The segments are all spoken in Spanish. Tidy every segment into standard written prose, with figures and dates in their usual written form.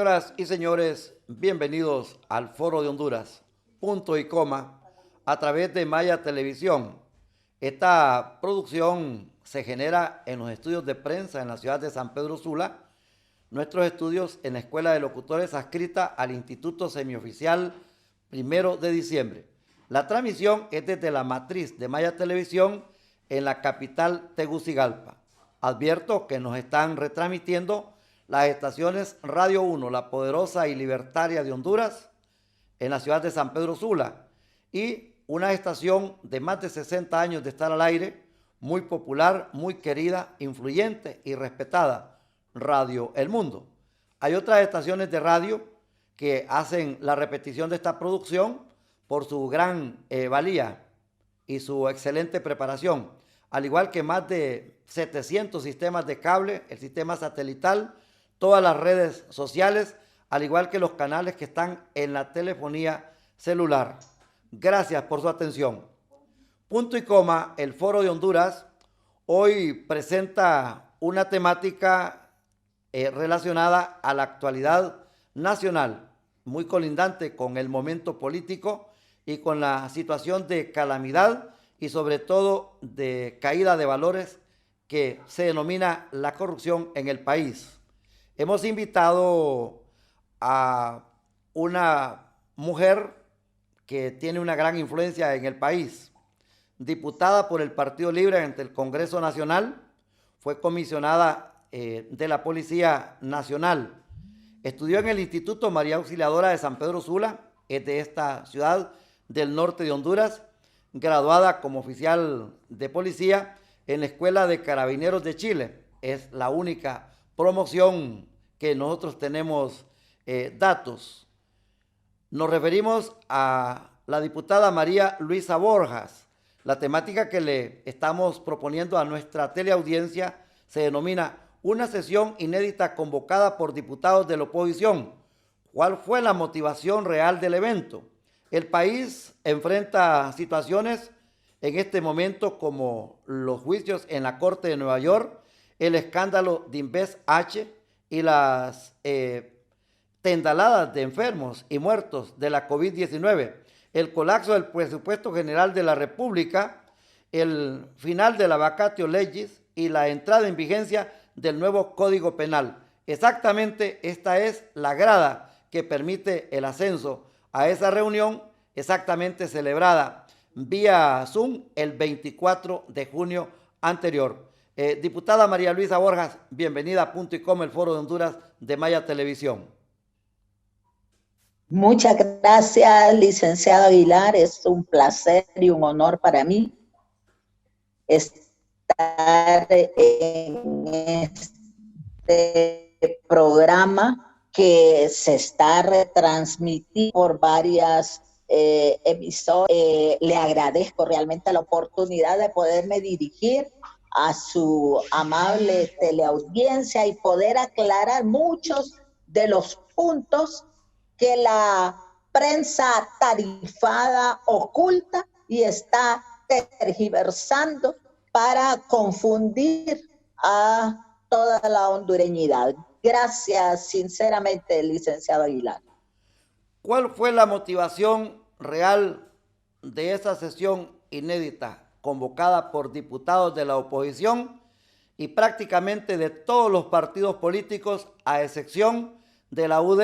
Señoras y señores, bienvenidos al Foro de Honduras, punto y coma, a través de Maya Televisión. Esta producción se genera en los estudios de prensa en la ciudad de San Pedro Sula, nuestros estudios en la Escuela de Locutores adscrita al Instituto Semioficial 1 de Diciembre. La transmisión es desde la matriz de Maya Televisión en la capital Tegucigalpa. Advierto que nos están retransmitiendo las estaciones Radio 1, La Poderosa y Libertaria de Honduras, en la ciudad de San Pedro Sula, y una estación de más de 60 años de estar al aire, muy popular, muy querida, influyente y respetada, Radio El Mundo. Hay otras estaciones de radio que hacen la repetición de esta producción por su gran valía y su excelente preparación, al igual que más de 700 sistemas de cable, el sistema satelital, todas las redes sociales, al igual que los canales que están en la telefonía celular. Gracias por su atención. Punto y coma, el Foro de Honduras hoy presenta una temática relacionada a la actualidad nacional, muy colindante con el momento político y con la situación de calamidad y sobre todo de caída de valores que se denomina la corrupción en el país. Hemos invitado a una mujer que tiene una gran influencia en el país, diputada por el Partido Libre ante el Congreso Nacional, fue comisionada de la Policía Nacional, estudió en el Instituto María Auxiliadora de San Pedro Sula, es de esta ciudad del norte de Honduras, graduada como oficial de policía en la Escuela de Carabineros de Chile. Es la única promoción que nosotros tenemos datos. Nos referimos a la diputada María Luisa Borjas. La temática que le estamos proponiendo a nuestra teleaudiencia se denomina una sesión inédita convocada por diputados de la oposición. ¿Cuál fue la motivación real del evento? El país enfrenta situaciones en este momento como los juicios en la Corte de Nueva York, el escándalo de Invest H y las tendaladas de enfermos y muertos de la COVID-19, el colapso del presupuesto general de la República, el final de la vacatio legis y la entrada en vigencia del nuevo Código Penal. Exactamente esta es la grada que permite el ascenso a esa reunión, exactamente celebrada vía Zoom el 24 de junio anterior. Diputada María Luisa Borjas, bienvenida a Punto y Coma, el Foro de Honduras de Maya Televisión. Muchas gracias, licenciado Aguilar. Es un placer y un honor para mí estar en este programa que se está retransmitiendo por varias emisoras. Le agradezco realmente la oportunidad de poderme dirigir a su amable teleaudiencia y poder aclarar muchos de los puntos que la prensa tarifada oculta y está tergiversando para confundir a toda la hondureñidad. Gracias, sinceramente, licenciado Aguilar. ¿Cuál fue la motivación real de esa sesión inédita convocada por diputados de la oposición y prácticamente de todos los partidos políticos, a excepción de la UD,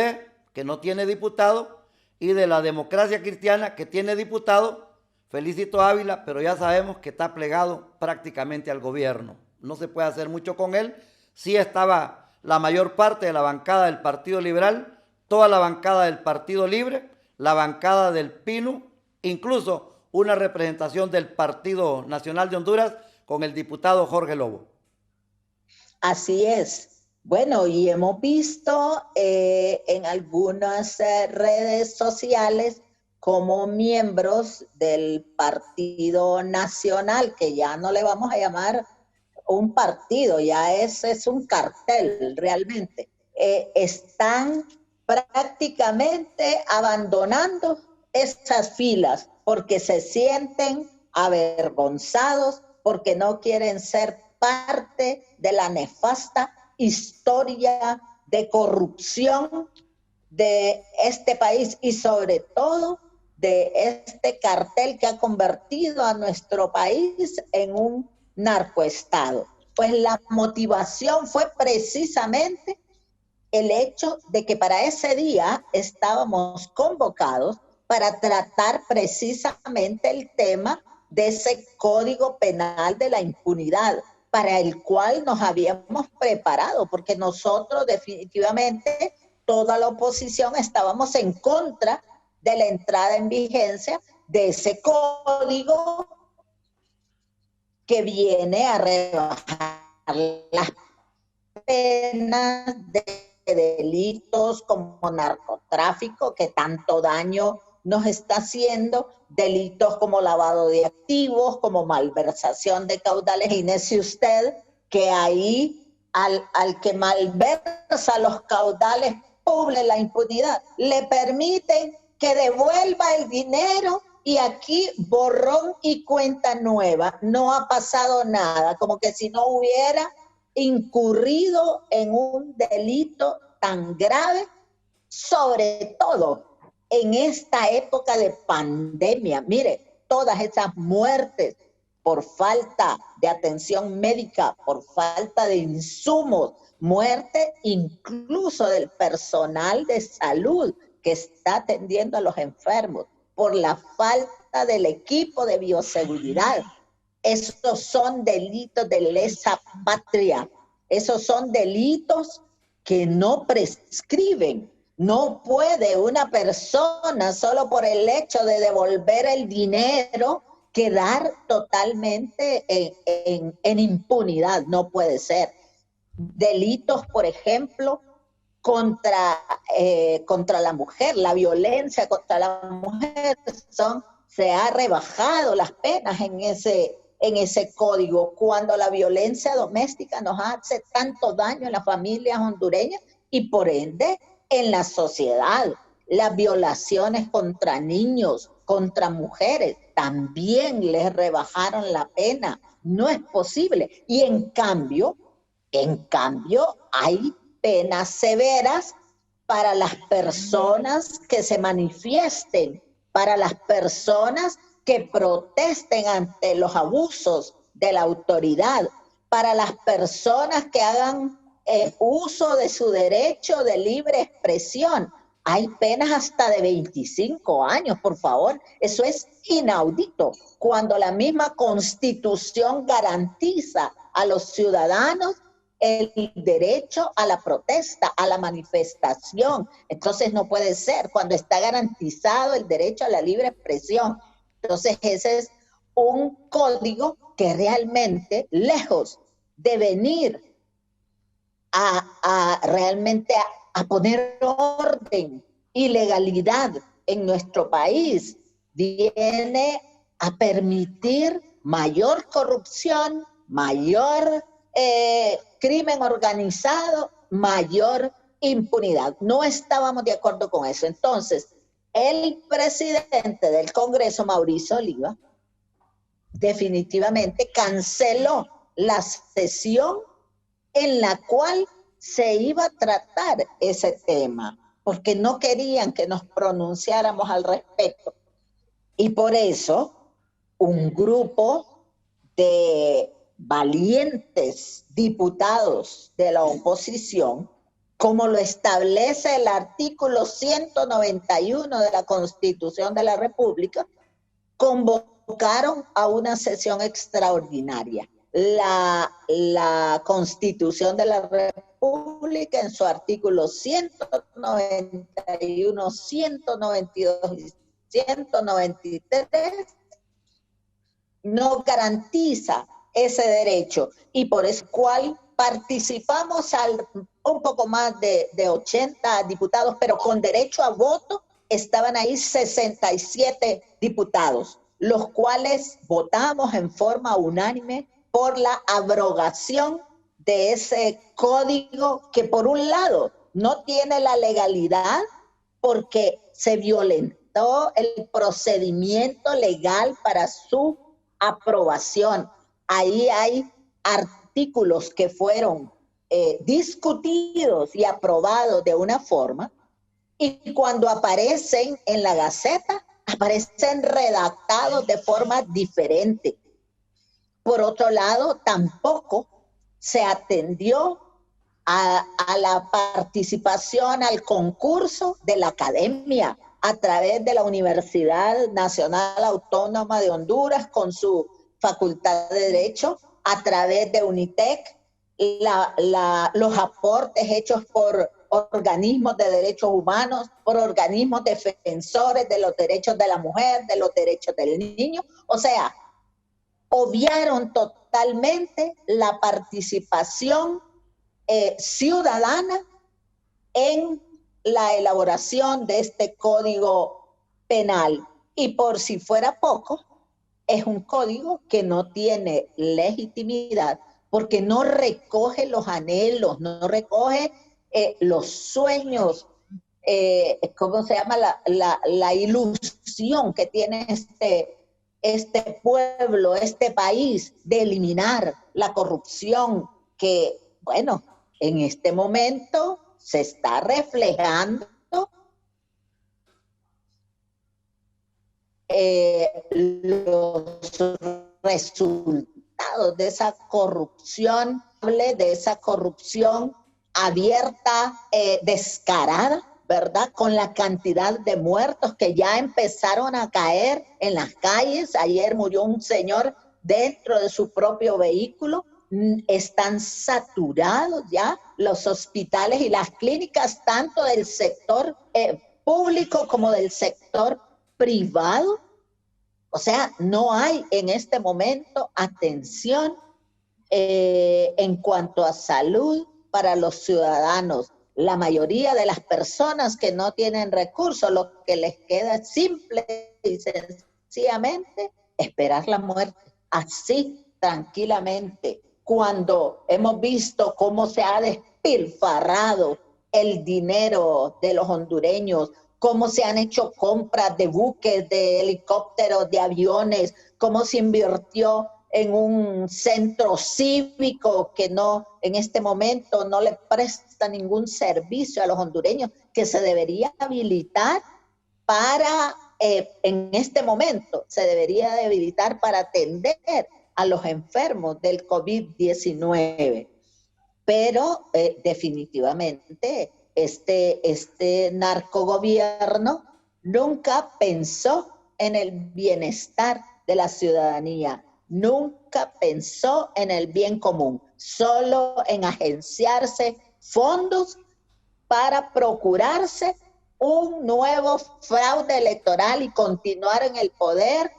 que no tiene diputado, y de la Democracia Cristiana, que tiene diputado, Felicito Ávila, pero ya sabemos que está plegado prácticamente al gobierno? No se puede hacer mucho con él. Sí estaba la mayor parte de la bancada del Partido Liberal, toda la bancada del Partido Libre, la bancada del PINU, incluso una representación del Partido Nacional de Honduras con el diputado Jorge Lobo. Así es. Bueno, y hemos visto en algunas redes sociales como miembros del Partido Nacional, que ya no le vamos a llamar un partido, ya es un cartel realmente, están prácticamente abandonando esas filas porque se sienten avergonzados, porque no quieren ser parte de la nefasta historia de corrupción de este país y sobre todo de este cartel que ha convertido a nuestro país en un narcoestado. Pues la motivación fue precisamente el hecho de que para ese día estábamos convocados para tratar precisamente el tema de ese código penal de la impunidad, para el cual nos habíamos preparado, porque nosotros definitivamente, toda la oposición, estábamos en contra de la entrada en vigencia de ese código que viene a rebajar las penas de delitos como narcotráfico, que tanto daño nos está haciendo, delitos como lavado de activos, como malversación de caudales. Imagínese usted que ahí al que malversa los caudales públicos, la impunidad, le permiten que devuelva el dinero y aquí borrón y cuenta nueva. No ha pasado nada, como que si no hubiera incurrido en un delito tan grave, sobre todo en esta época de pandemia. Mire, todas esas muertes por falta de atención médica, por falta de insumos, muerte incluso del personal de salud que está atendiendo a los enfermos, por la falta del equipo de bioseguridad. Esos son delitos de lesa patria. Esos son delitos que no prescriben. No puede una persona, solo por el hecho de devolver el dinero, quedar totalmente en impunidad. No puede ser. Delitos, por ejemplo, contra la mujer, la violencia contra la mujer, se ha rebajado las penas en ese código, cuando la violencia doméstica nos hace tanto daño en las familias hondureñas y por ende en la sociedad. Las violaciones contra niños, contra mujeres, también les rebajaron la pena. No es posible. Y en cambio, hay penas severas para las personas que se manifiesten, para las personas que protesten ante los abusos de la autoridad, para las personas que hagan uso de su derecho de libre expresión. Hay penas hasta de 25 años, por favor. Eso es inaudito, cuando la misma Constitución garantiza a los ciudadanos el derecho a la protesta, a la manifestación. Entonces no puede ser cuando está garantizado el derecho a la libre expresión. Entonces ese es un código que realmente, lejos de venir realmente a poner orden y legalidad en nuestro país, viene a permitir mayor corrupción, mayor crimen organizado, mayor impunidad. No estábamos de acuerdo con eso. Entonces, el presidente del Congreso, Mauricio Oliva, definitivamente canceló la sesión en la cual se iba a tratar ese tema, porque no querían que nos pronunciáramos al respecto. Y por eso, un grupo de valientes diputados de la oposición, como lo establece el artículo 191 de la Constitución de la República, convocaron a una sesión extraordinaria. La Constitución de la República, en su artículo 191, 192 y 193, no garantiza ese derecho, y por eso cual participamos un poco más de 80 diputados, pero con derecho a voto estaban ahí 67 diputados, los cuales votamos en forma unánime por la abrogación de ese código que, por un lado, no tiene la legalidad porque se violentó el procedimiento legal para su aprobación. Ahí hay artículos que fueron discutidos y aprobados de una forma y cuando aparecen en la Gaceta, aparecen redactados de forma diferente. Por otro lado, tampoco se atendió a la participación, al concurso de la academia a través de la Universidad Nacional Autónoma de Honduras con su Facultad de Derecho, a través de UNITEC, los aportes hechos por organismos de derechos humanos, por organismos defensores de los derechos de la mujer, de los derechos del niño. O sea, obviaron totalmente la participación ciudadana en la elaboración de este código penal. Y por si fuera poco, es un código que no tiene legitimidad porque no recoge los anhelos, no recoge los sueños, ¿cómo se llama? La ilusión que tiene este pueblo, este país, de eliminar la corrupción que, bueno, en este momento se está reflejando los resultados de esa corrupción, abierta, descarada, ¿verdad? Con la cantidad de muertos que ya empezaron a caer en las calles. Ayer murió un señor dentro de su propio vehículo. Están saturados ya los hospitales y las clínicas, tanto del sector público como del sector privado. O sea, no hay en este momento atención en cuanto a salud para los ciudadanos. La mayoría de las personas que no tienen recursos, lo que les queda es simple y sencillamente esperar la muerte, así tranquilamente. Cuando hemos visto cómo se ha despilfarrado el dinero de los hondureños, cómo se han hecho compras de buques, de helicópteros, de aviones, cómo se invirtió en un centro cívico que no, en este momento no le presta ningún servicio a los hondureños, que se debería habilitar para, en este momento, se debería de habilitar para atender a los enfermos del COVID-19. Pero definitivamente este narcogobierno nunca pensó en el bienestar de la ciudadanía, nunca pensó en el bien común, solo en agenciarse fondos para procurarse un nuevo fraude electoral y continuar en el poder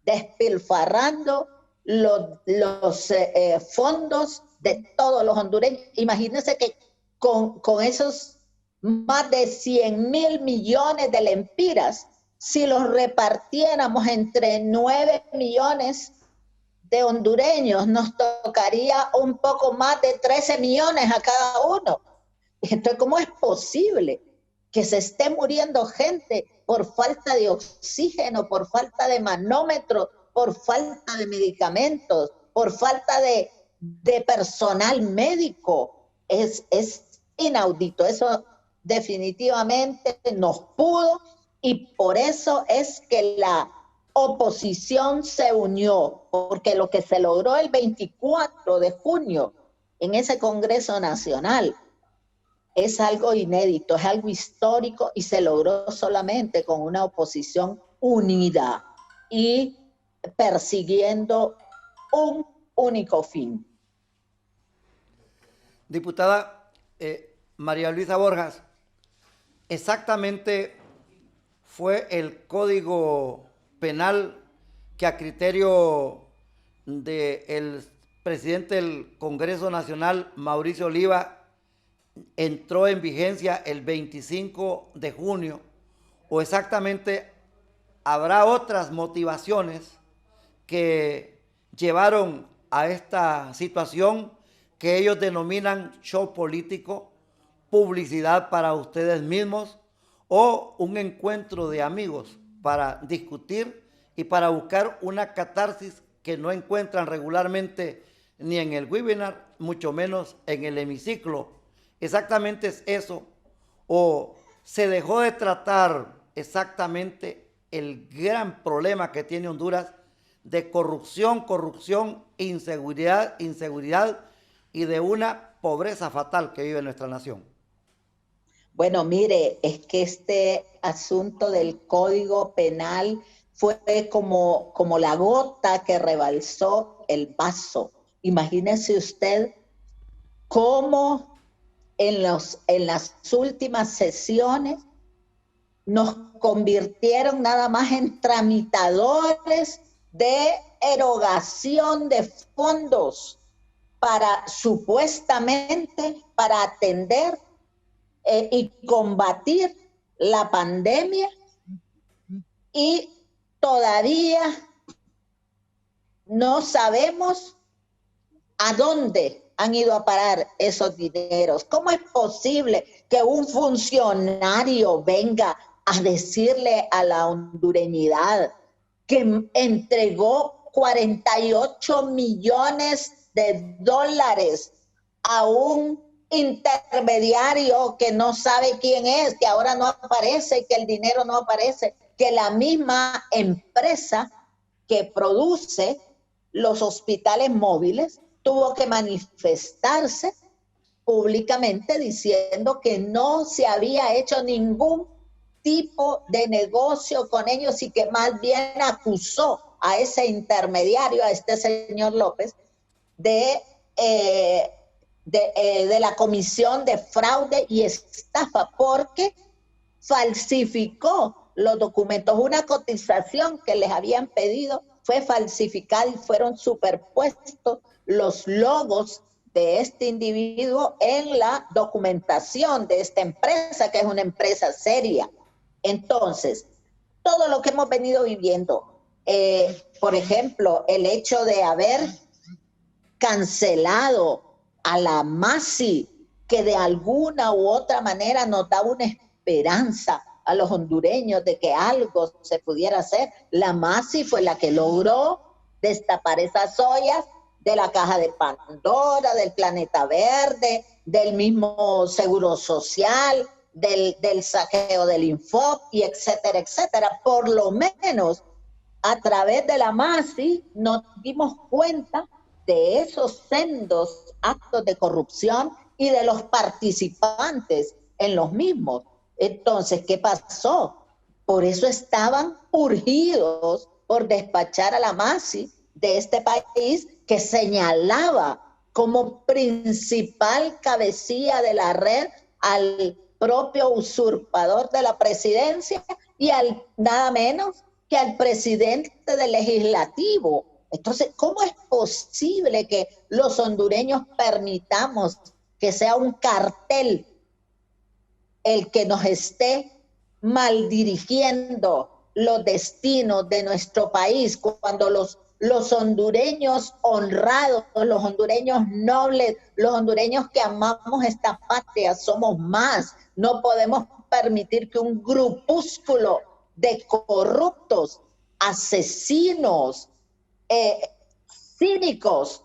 despilfarrando los fondos de todos los hondureños. Imagínense que con esos más de 100,000 millones de lempiras, si los repartiéramos entre 9 millones de hondureños, nos tocaría un poco más de 13 millones a cada uno. Entonces, ¿cómo es posible que se esté muriendo gente por falta de oxígeno, por falta de manómetros, por falta de medicamentos, por falta de personal médico? Es inaudito. Eso definitivamente nos pudo, y por eso es que la oposición se unió, porque lo que se logró el 24 de junio en ese Congreso Nacional es algo inédito, es algo histórico, y se logró solamente con una oposición unida y persiguiendo un único fin. Diputada María Luisa Borjas, exactamente fue el Código Penal que a criterio del presidente del Congreso Nacional, Mauricio Oliva, entró en vigencia el 25 de junio, o exactamente habrá otras motivaciones que llevaron a esta situación que ellos denominan show político, publicidad para ustedes mismos o un encuentro de amigos para discutir y para buscar una catarsis que no encuentran regularmente ni en el webinar, mucho menos en el hemiciclo. Exactamente es eso, o se dejó de tratar exactamente el gran problema que tiene Honduras de corrupción, inseguridad y de una pobreza fatal que vive nuestra nación. Bueno, mire, es que este asunto del Código Penal fue como la gota que rebalsó el vaso. Imagínese usted cómo en las últimas sesiones nos convirtieron nada más en tramitadores de erogación de fondos para supuestamente para atender y combatir la pandemia, y todavía no sabemos a dónde han ido a parar esos dineros. ¿Cómo es posible que un funcionario venga a decirle a la hondureñidad que entregó 48 millones de dólares a un intermediario que no sabe quién es, que ahora no aparece, que el dinero no aparece, que la misma empresa que produce los hospitales móviles tuvo que manifestarse públicamente diciendo que no se había hecho ningún tipo de negocio con ellos y que más bien acusó a ese intermediario, a este señor López, de la Comisión de Fraude y Estafa, porque falsificó los documentos. Una cotización que les habían pedido fue falsificada y fueron superpuestos los logos de este individuo en la documentación de esta empresa, que es una empresa seria. Entonces, todo lo que hemos venido viviendo, por ejemplo, el hecho de haber cancelado a la MASI, que de alguna u otra manera nos da una esperanza a los hondureños de que algo se pudiera hacer. La MASI fue la que logró destapar esas ollas de la caja de Pandora, del Planeta Verde, del mismo Seguro Social, del saqueo del Infop, y etcétera, etcétera. Por lo menos a través de la MASI nos dimos cuenta de esos sendos actos de corrupción y de los participantes en los mismos. Entonces, ¿qué pasó? Por eso estaban urgidos por despachar a la MASI de este país, que señalaba como principal cabecilla de la red al propio usurpador de la presidencia y al nada menos que al presidente del legislativo. Entonces, ¿cómo es posible que los hondureños permitamos que sea un cartel el que nos esté mal dirigiendo los destinos de nuestro país, cuando los hondureños honrados, los hondureños nobles, los hondureños que amamos esta patria somos más? No podemos permitir que un grupúsculo de corruptos, asesinos, cínicos,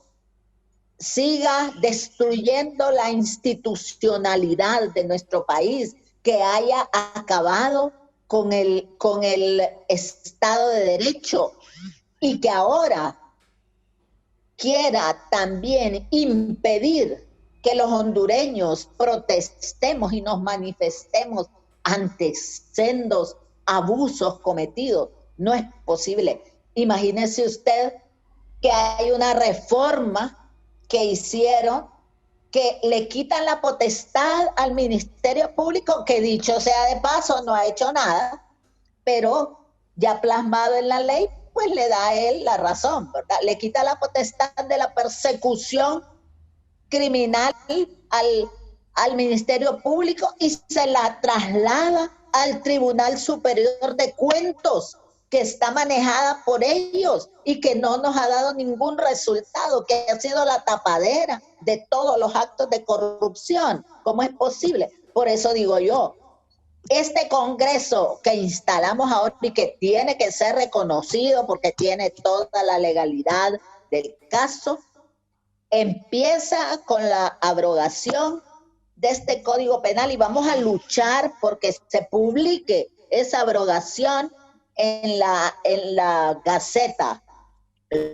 siga destruyendo la institucionalidad de nuestro país, que haya acabado con el Estado de Derecho y que ahora quiera también impedir que los hondureños protestemos y nos manifestemos ante sendos abusos cometidos. No es posible. Imagínese usted que hay una reforma que hicieron que le quitan la potestad al Ministerio Público, que dicho sea de paso no ha hecho nada, pero ya plasmado en la ley, pues le da a él la razón, ¿verdad? Le quita la potestad de la persecución criminal al Ministerio Público y se la traslada al Tribunal Superior de Cuentos, que está manejada por ellos y que no nos ha dado ningún resultado, que ha sido la tapadera de todos los actos de corrupción. ¿Cómo es posible? Por eso digo yo, este Congreso que instalamos ahora y que tiene que ser reconocido porque tiene toda la legalidad del caso, empieza con la abrogación de este Código Penal y vamos a luchar porque se publique esa abrogación en la Gaceta.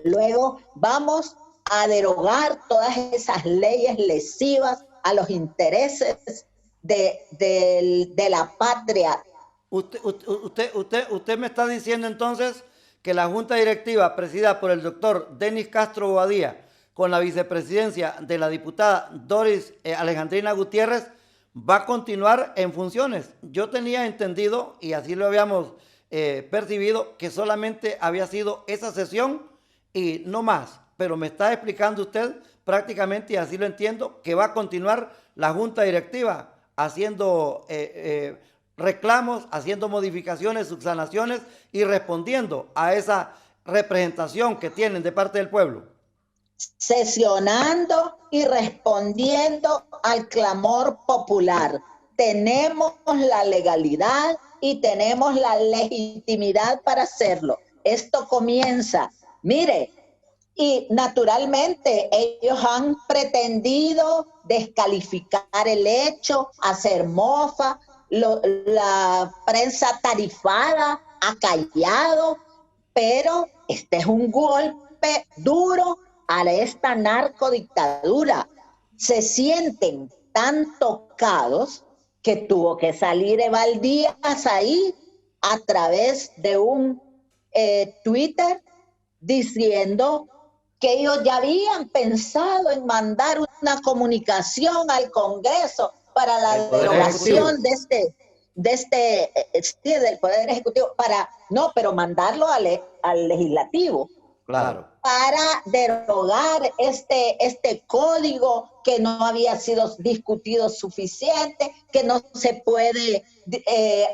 Luego vamos a derogar todas esas leyes lesivas a los intereses de la patria. Usted me está diciendo entonces que la Junta Directiva, presidida por el doctor Denis Castro Bobadilla, con la vicepresidencia de la diputada Doris Alejandrina Gutiérrez, va a continuar en funciones. Yo tenía entendido, y así lo habíamos percibido, que solamente había sido esa sesión y no más. Pero me está explicando usted prácticamente, y así lo entiendo, que va a continuar la Junta Directiva haciendo reclamos, haciendo modificaciones, subsanaciones y respondiendo a esa representación que tienen de parte del pueblo. Sesionando y respondiendo al clamor popular. Tenemos la legalidad y tenemos la legitimidad para hacerlo. Esto comienza, mire, y naturalmente ellos han pretendido descalificar el hecho, hacer mofa, la prensa tarifada ha callado, pero este es un golpe duro a esta narcodictadura. Se sienten tan tocados que tuvo que salir Eval Díaz ahí a través de un Twitter diciendo que ellos ya habían pensado en mandar una comunicación al Congreso para la derogación del Poder Ejecutivo, pero mandarlo al Legislativo. Claro. Para derogar este código que no había sido discutido suficiente, que no se puede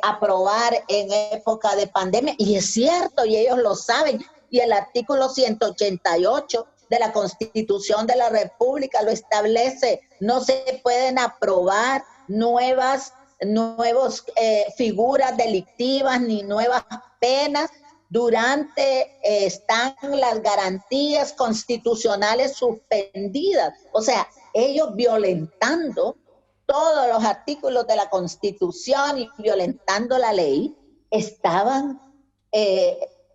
aprobar en época de pandemia. Y es cierto, y ellos lo saben. Y el artículo 188 de la Constitución de la República lo establece. No se pueden aprobar nuevas figuras delictivas ni nuevas penas durante están las garantías constitucionales suspendidas. O sea, ellos violentando todos los artículos de la Constitución y violentando la ley, estaban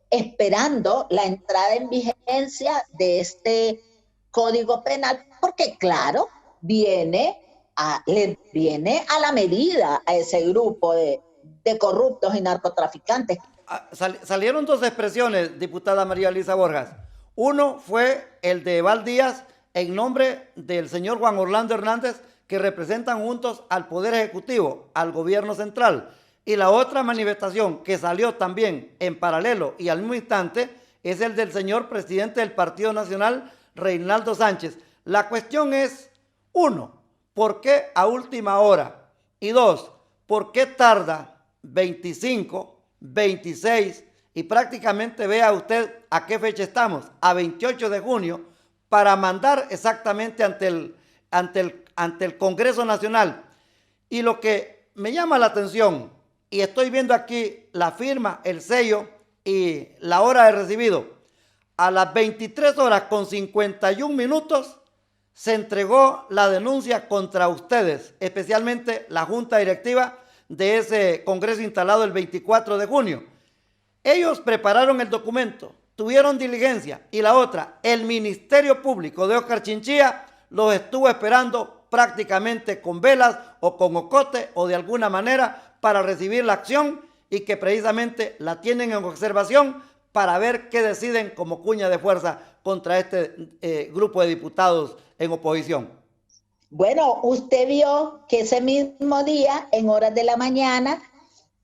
esperando la entrada en vigencia de este Código Penal, porque claro, le viene a la medida a ese grupo de corruptos y narcotraficantes. Salieron dos expresiones, diputada María Luisa Borjas. Uno fue el de Eval Díaz en nombre del señor Juan Orlando Hernández, que representan juntos al Poder Ejecutivo, al gobierno central. Y la otra manifestación que salió también en paralelo y al mismo instante es el del señor presidente del Partido Nacional, Reinaldo Sánchez. La cuestión es, uno, ¿por qué a última hora? Y dos, ¿por qué tarda 25, 26 y prácticamente vea usted a qué fecha estamos, a 28 de junio, para mandar exactamente ante el Congreso Nacional? Y lo que me llama la atención, y estoy viendo aquí la firma, el sello y la hora de recibido, a las 23 horas con 51 minutos se entregó la denuncia contra ustedes, especialmente la Junta Directiva de ese Congreso instalado el 24 de junio. Ellos prepararon el documento, tuvieron diligencia, y la otra, el Ministerio Público de Óscar Chinchilla los estuvo esperando prácticamente con velas o con ocote o de alguna manera para recibir la acción, y que precisamente la tienen en observación para ver qué deciden como cuña de fuerza contra este grupo de diputados en oposición. Bueno, usted vio que ese mismo día, en horas de la mañana,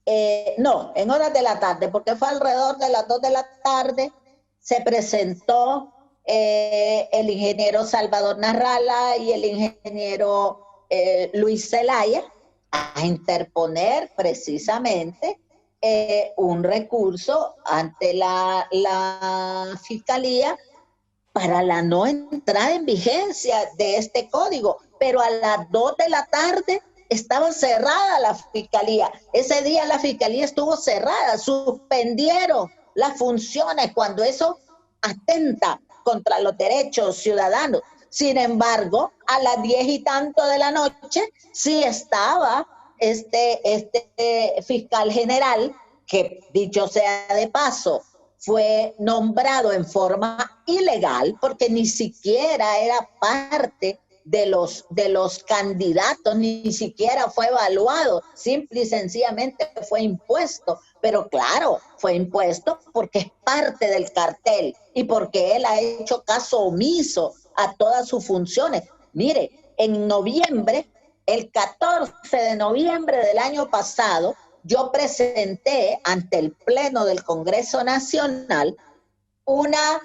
en horas de la tarde, porque fue alrededor de las 2 de la tarde, se presentó el ingeniero Salvador Narrala y el ingeniero Luis Zelaya a interponer precisamente un recurso ante la Fiscalía para la no entrada en vigencia de este código, pero a las 2 de la tarde estaba cerrada la Fiscalía. Ese día la Fiscalía estuvo cerrada, suspendieron las funciones cuando eso atenta contra los derechos ciudadanos. Sin embargo, a las 10 y tanto de la noche sí estaba este fiscal general, que dicho sea de paso, fue nombrado en forma ilegal porque ni siquiera era parte de los candidatos, ni siquiera fue evaluado, simple y sencillamente fue impuesto. Pero claro, fue impuesto porque es parte del cartel y porque él ha hecho caso omiso a todas sus funciones. Mire, en noviembre, el 14 de noviembre del año pasado, yo presenté ante el Pleno del Congreso Nacional una,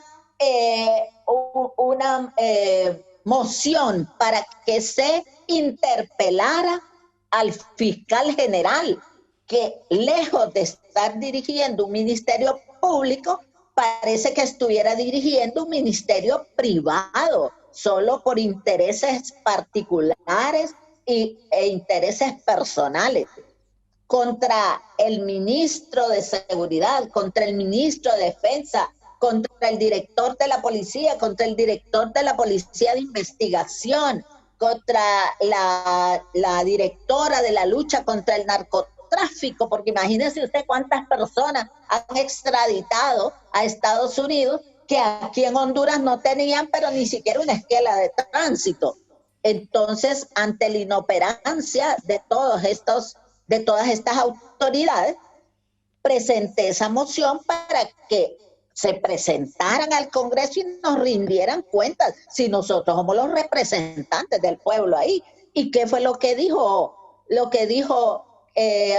moción para que se interpelara al fiscal general, que lejos de estar dirigiendo un ministerio público, parece que estuviera dirigiendo un ministerio privado, solo por intereses particulares e intereses personales, contra el ministro de Seguridad, contra el ministro de Defensa, contra el director de la policía, contra el director de la policía de investigación, contra la directora de la lucha contra el narcotráfico, porque imagínese usted cuántas personas han extraditado a Estados Unidos que aquí en Honduras no tenían, pero ni siquiera una esquela de tránsito. Entonces, ante la inoperancia de todas estas autoridades, presenté esa moción para que se presentaran al Congreso y nos rindieran cuentas si nosotros somos los representantes del pueblo ahí. ¿Y qué fue lo que dijo? Lo que dijo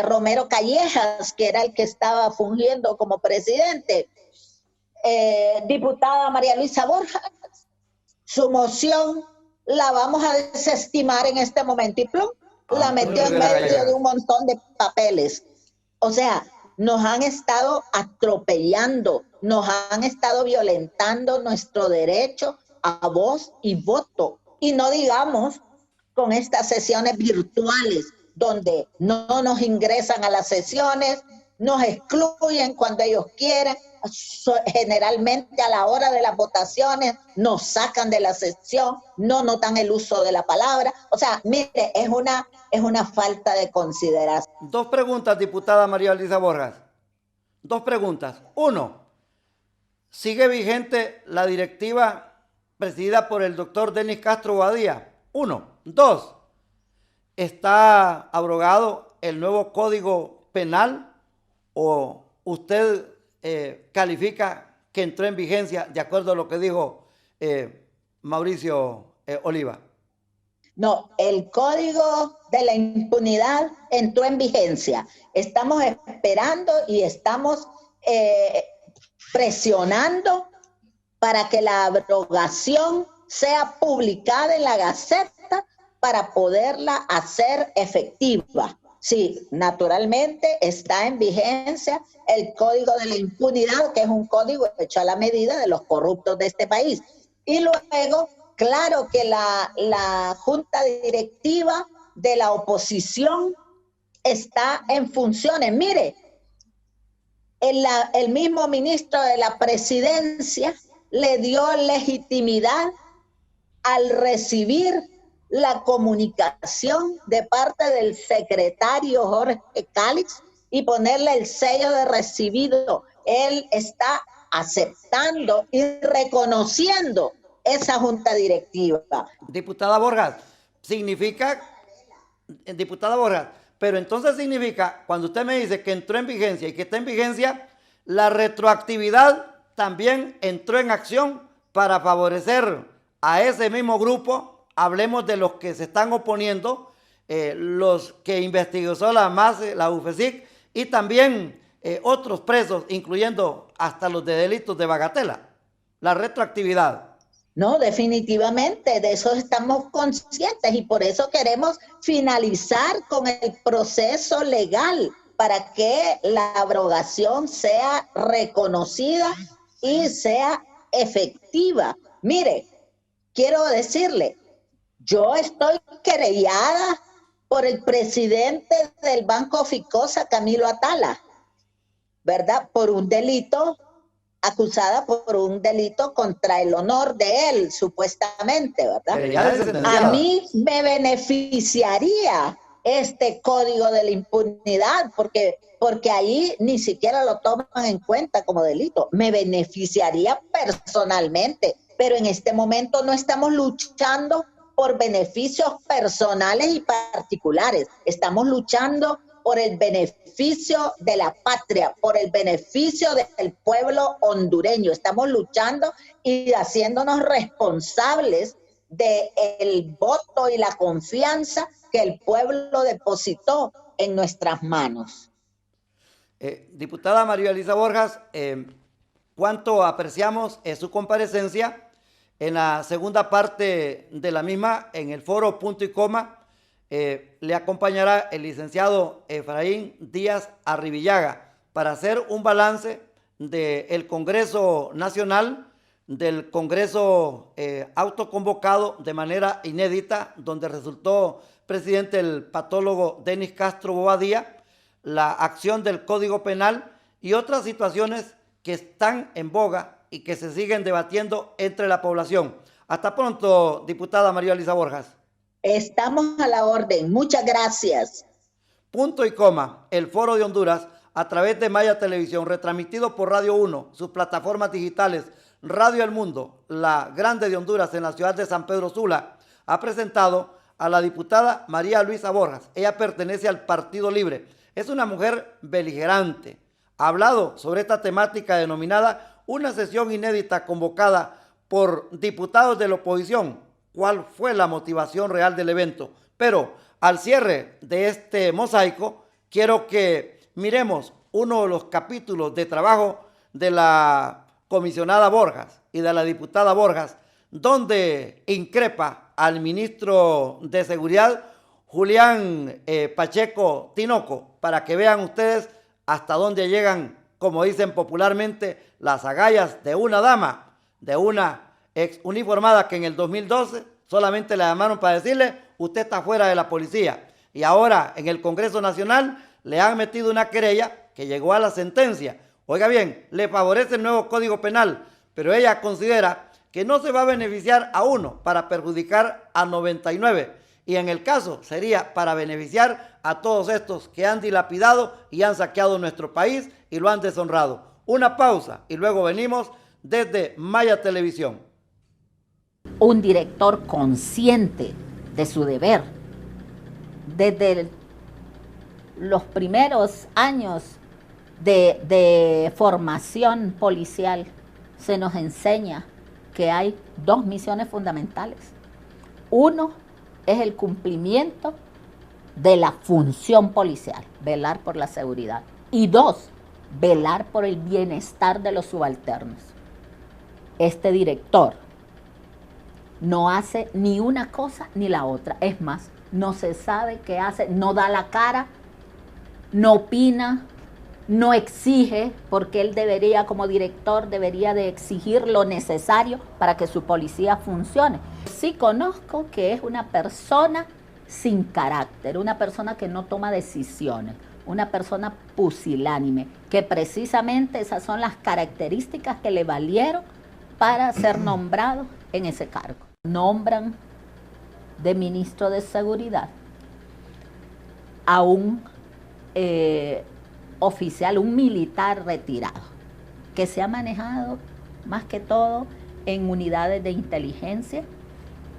Romero Callejas, que era el que estaba fungiendo como presidente. Diputada María Luisa Borjas, su moción la vamos a desestimar en este momento, y plum, la metió en medio de un montón de papeles. O sea, nos han estado atropellando, nos han estado violentando nuestro derecho a voz y voto. Y no digamos con estas sesiones virtuales, donde no nos ingresan a las sesiones, nos excluyen cuando ellos quieren, generalmente a la hora de las votaciones nos sacan de la sesión, no notan el uso de la palabra. O sea, mire, es una falta de consideración. Dos preguntas, diputada María Luisa Borjas. Dos preguntas. Uno, ¿sigue vigente la directiva presidida por el doctor Denis Castro Badía? Uno. Dos, ¿está abrogado el nuevo Código Penal o usted califica que entró en vigencia de acuerdo a lo que dijo Mauricio Oliva? No, el Código de la Impunidad entró en vigencia. Estamos esperando y estamos presionando para que la abrogación sea publicada en la Gaceta para poderla hacer efectiva. Sí, naturalmente está en vigencia el Código de la Impunidad, que es un código hecho a la medida de los corruptos de este país. Y luego, claro que la junta directiva de la oposición está en funciones. Mire, el mismo ministro de la presidencia le dio legitimidad al recibir la comunicación de parte del secretario Jorge Cálix y ponerle el sello de recibido. Él está aceptando y reconociendo esa junta directiva. Diputada Borjas, diputada Borjas, pero entonces significa, cuando usted me dice que entró en vigencia y que está en vigencia, la retroactividad también entró en acción para favorecer a ese mismo grupo. Hablemos de los que se están oponiendo, los que investigó la UFESIC y también otros presos, incluyendo hasta los de delitos de bagatela. La retroactividad. No, definitivamente, de eso estamos conscientes y por eso queremos finalizar con el proceso legal para que la abrogación sea reconocida y sea efectiva. Mire, quiero decirle, yo estoy querellada por el presidente del Banco Ficosa, Camilo Atala, ¿verdad? Por un delito acusada por un delito contra el honor de él, supuestamente, ¿verdad? Ya a mí me beneficiaría este código de la impunidad, porque ahí ni siquiera lo toman en cuenta como delito. Me beneficiaría personalmente, pero en este momento no estamos luchando por beneficios personales y particulares. Estamos luchando por el beneficio de la patria, por el beneficio del pueblo hondureño. Estamos luchando y haciéndonos responsables del voto y la confianza que el pueblo depositó en nuestras manos. Diputada María Elisa Borjas, cuánto apreciamos su comparecencia. En la segunda parte de la misma, en el foro Punto y Coma, le acompañará el licenciado Efraín Díaz Arribillaga para hacer un balance del Congreso Nacional, del Congreso autoconvocado de manera inédita, donde resultó presidente el patólogo Denis Castro Bobadilla, la acción del Código Penal y otras situaciones que están en boga y que se siguen debatiendo entre la población. Hasta pronto, diputada María Elisa Borjas. Estamos a la orden. Muchas gracias. Punto y Coma, el Foro de Honduras, a través de Maya Televisión, retransmitido por Radio 1, sus plataformas digitales, Radio El Mundo, la Grande de Honduras en la ciudad de San Pedro Sula, ha presentado a la diputada María Luisa Borjas. Ella pertenece al Partido Libre. Es una mujer beligerante. Ha hablado sobre esta temática denominada una sesión inédita convocada por diputados de la oposición. ¿Cuál fue la motivación real del evento? Pero al cierre de este mosaico, quiero que miremos uno de los capítulos de trabajo de la comisionada Borjas y de la diputada Borjas, donde increpa al ministro de Seguridad, Julián Pacheco Tinoco, para que vean ustedes hasta dónde llegan, como dicen popularmente, las agallas de una dama, de una ex uniformada que en el 2012 solamente la llamaron para decirle, usted está fuera de la policía. Y ahora en el Congreso Nacional le han metido una querella que llegó a la sentencia. Oiga bien, le favorece el nuevo Código Penal, pero ella considera que no se va a beneficiar a uno para perjudicar a 99. Y en el caso sería para beneficiar a todos estos que han dilapidado y han saqueado nuestro país y lo han deshonrado. Una pausa y luego venimos desde Maya Televisión. Un director consciente de su deber. Desde los primeros años de formación policial se nos enseña que hay dos misiones fundamentales. Uno es el cumplimiento de la función policial, velar por la seguridad. Y dos, velar por el bienestar de los subalternos. Este director no hace ni una cosa ni la otra. Es más, no se sabe qué hace, no da la cara, no opina, no exige, porque él debería, como director, debería de exigir lo necesario para que su policía funcione. Sí conozco que es una persona sin carácter, una persona que no toma decisiones, una persona pusilánime, que precisamente esas son las características que le valieron para ser nombrado en ese cargo. Nombran de ministro de Seguridad a un oficial, un militar retirado, que se ha manejado más que todo en unidades de inteligencia,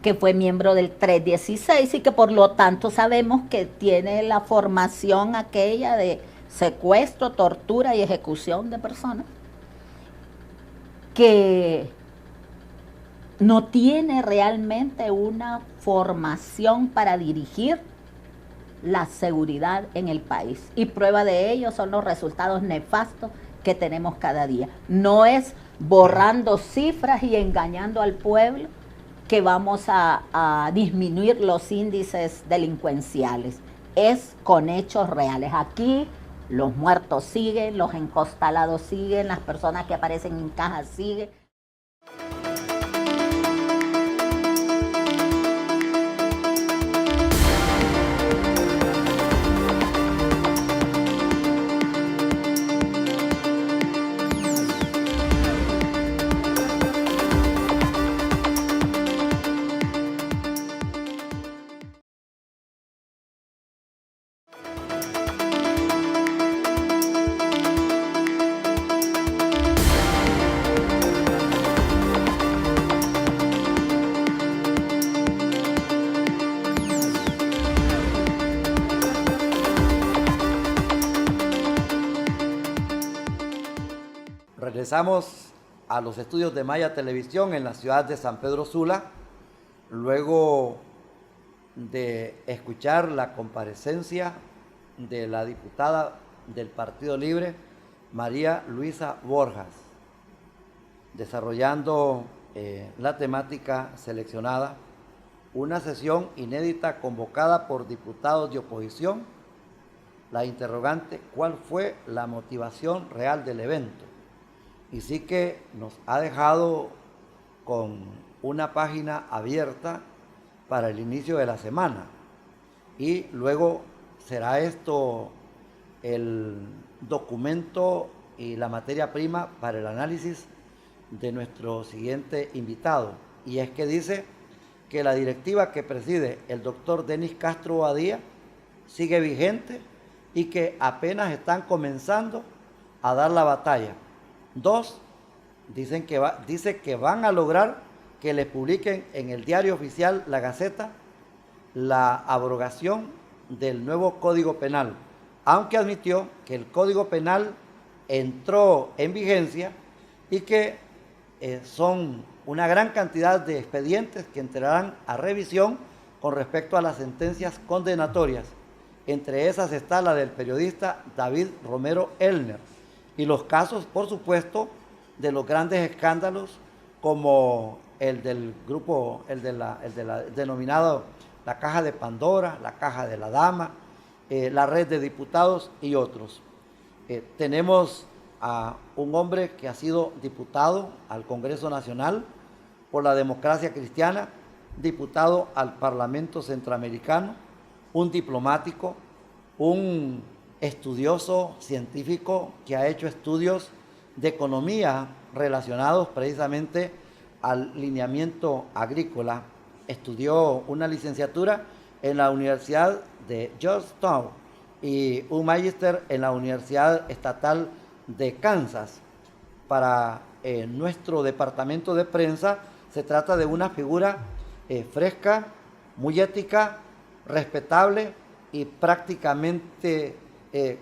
que fue miembro del 316 y que por lo tanto sabemos que tiene la formación aquella de secuestro, tortura y ejecución de personas, que no tiene realmente una formación para dirigir la seguridad en el país. Y prueba de ello son los resultados nefastos que tenemos cada día. No es borrando cifras y engañando al pueblo que vamos a disminuir los índices delincuenciales. Es con hechos reales. Aquí los muertos siguen, los encostalados siguen, las personas que aparecen en cajas siguen. ingresamos a los estudios de Maya Televisión en la ciudad de San Pedro Sula, luego de escuchar la comparecencia de la diputada del Partido Libre, María Luisa Borjas, desarrollando la temática seleccionada, una sesión inédita convocada por diputados de oposición. La interrogante: ¿cuál fue la motivación real del evento? Y sí que nos ha dejado con una página abierta para el inicio de la semana. Y luego será esto el documento y la materia prima para el análisis de nuestro siguiente invitado. Y es que dice que la directiva que preside el doctor Denis Castro Badía sigue vigente y que apenas están comenzando a dar la batalla. Dos, dice que van a lograr que le publiquen en el diario oficial La Gaceta la abrogación del nuevo Código Penal, aunque admitió que el Código Penal entró en vigencia y que son una gran cantidad de expedientes que entrarán a revisión con respecto a las sentencias condenatorias. Entre esas está la del periodista David Romero Elner y los casos, por supuesto, de los grandes escándalos como el del grupo, el denominado la Caja de Pandora, la Caja de la Dama, la Red de Diputados y otros. Tenemos a un hombre que ha sido diputado al Congreso Nacional por la Democracia Cristiana, diputado al Parlamento Centroamericano, un diplomático, un estudioso científico que ha hecho estudios de economía relacionados precisamente al lineamiento agrícola. Estudió una licenciatura en la Universidad de Georgetown y un magíster en la Universidad Estatal de Kansas. Para nuestro departamento de prensa se trata de una figura fresca, muy ética, respetable y prácticamente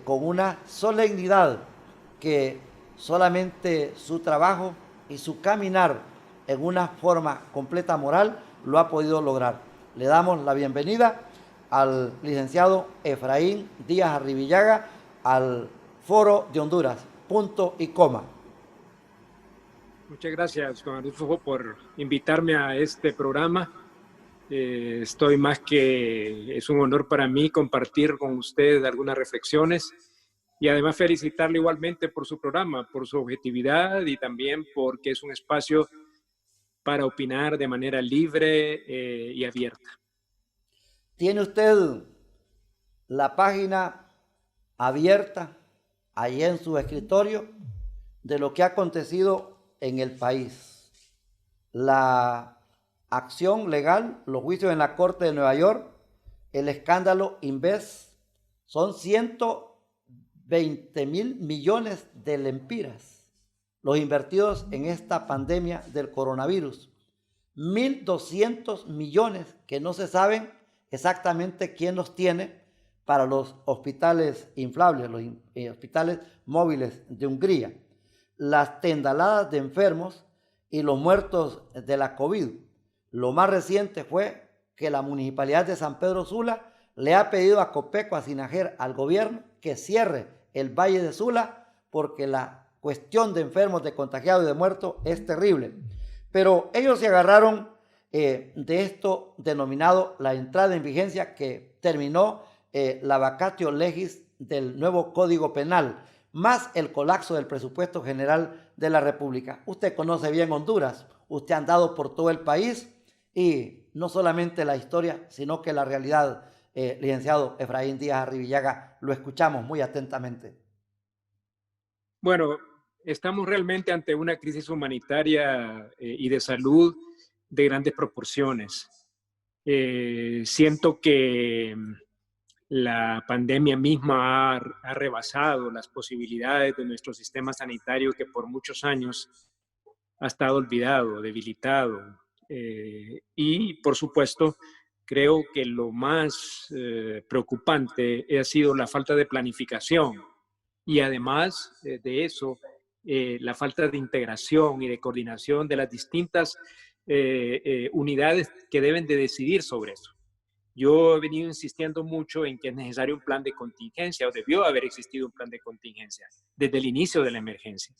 con una solemnidad que solamente su trabajo y su caminar en una forma completa moral lo ha podido lograr. Le damos la bienvenida al licenciado Efraín Díaz Arribillaga al Foro de Honduras, punto y coma. Muchas gracias, Juan Adolfo, por invitarme a este programa. Estoy más que, es un honor para mí compartir con ustedes algunas reflexiones y además felicitarle igualmente por su programa, por su objetividad y también porque es un espacio para opinar de manera libre y abierta. ¿Tiene usted la página abierta ahí en su escritorio de lo que ha acontecido en el país? La acción legal, los juicios en la Corte de Nueva York, el escándalo Inves, son 120.000 millones de lempiras los invertidos en esta pandemia del coronavirus. 1.200 millones que no se saben exactamente quién los tiene para los hospitales inflables, los hospitales móviles de Hungría. Las tendaladas de enfermos y los muertos de la COVID. Lo más reciente fue que la Municipalidad de San Pedro Sula le ha pedido a Copeco, a Sinajer, al gobierno, que cierre el Valle de Sula porque la cuestión de enfermos, de contagiados y de muertos es terrible. Pero ellos se agarraron de esto denominado la entrada en vigencia que terminó la vacatio legis del nuevo Código Penal, más el colapso del presupuesto general de la República. Usted conoce bien Honduras, usted ha andado por todo el país y no solamente la historia, sino que la realidad, licenciado Efraín Díaz Arribillaga, lo escuchamos muy atentamente. Bueno, estamos realmente ante una crisis humanitaria y de salud de grandes proporciones. Siento que la pandemia misma ha rebasado las posibilidades de nuestro sistema sanitario que por muchos años ha estado olvidado, debilitado. Y, por supuesto, creo que lo más preocupante ha sido la falta de planificación. Y además de eso, la falta de integración y de coordinación de las distintas unidades que deben de decidir sobre eso. Yo he venido insistiendo mucho en que es necesario un plan de contingencia, o debió haber existido un plan de contingencia desde el inicio de la emergencia.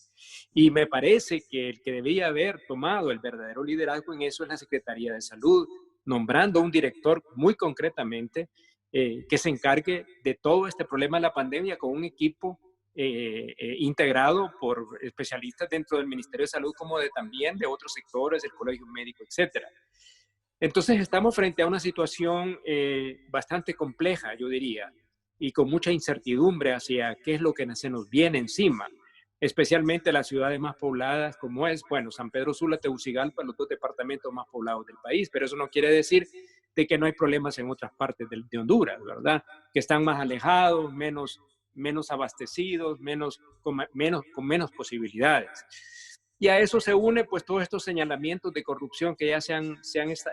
Y me parece que el que debía haber tomado el verdadero liderazgo en eso es la Secretaría de Salud, nombrando un director muy concretamente que se encargue de todo este problema de la pandemia con un equipo integrado por especialistas dentro del Ministerio de Salud como también de otros sectores, el Colegio Médico, etcétera. Entonces estamos frente a una situación bastante compleja, yo diría, y con mucha incertidumbre hacia qué es lo que se nos viene encima, especialmente las ciudades más pobladas como es, bueno, San Pedro Sula, Tegucigalpa, los 2 departamentos más poblados del país, pero eso no quiere decir de que no hay problemas en otras partes de Honduras, ¿verdad? Que están más alejados, menos abastecidos, con menos posibilidades. Y a eso se une pues todos estos señalamientos de corrupción que ya se han